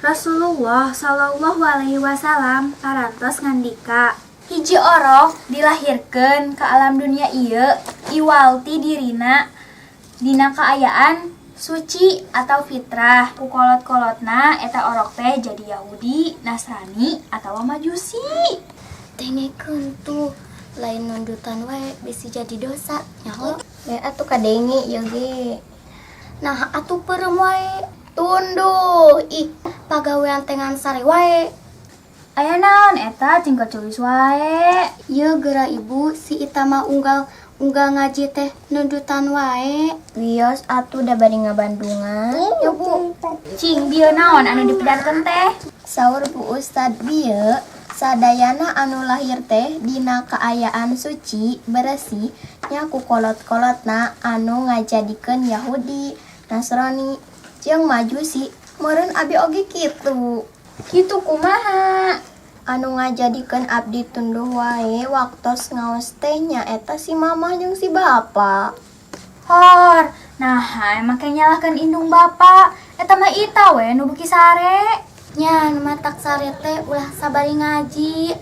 Rasulullah Shallallahu Alaihi Wasallam parantos ngandika, hiji orok dilahirkeun ke alam dunia ieu iwalti dirina dina kaayaan suci atau fitrah. Ku kolot-kolotna eta orok teh jadi Yahudi, Nasrani atawa Majusi. Tengekeun tuh lain nundutan wae bisi jadi dosa nyaho. Atuh kadengi ieu ge. Nah atuh peureum wae tunduh ih pagawean tengan sare wae. Aya naon eta cing keculis wae. Ieu geura ibu si Ita mah unggal ngaji teh nundutan wae. Wios atuh da bari ngabandungan. Ya Bu. Cing bieu naon anu dipidarkeun teh? Saur Bu Ustad bieu sadayana anu lahir teh dina kaayaan suci bersih nya ku kolot-kolotna anu ngajadikeun Yahudi, Nasrani, jeung Majusi. Meureun abi oge kitu. Kitu kumaha? Anu ngajadikeun abdi tunduh wae waktos ngaos teh nya eta si mamah jeung si bapa. Hor, nah emang kayak nyalahkan indung bapak. Eta mah Ita we nu beuki sare. Nya nu matak sare teh ulah sabari ngaji.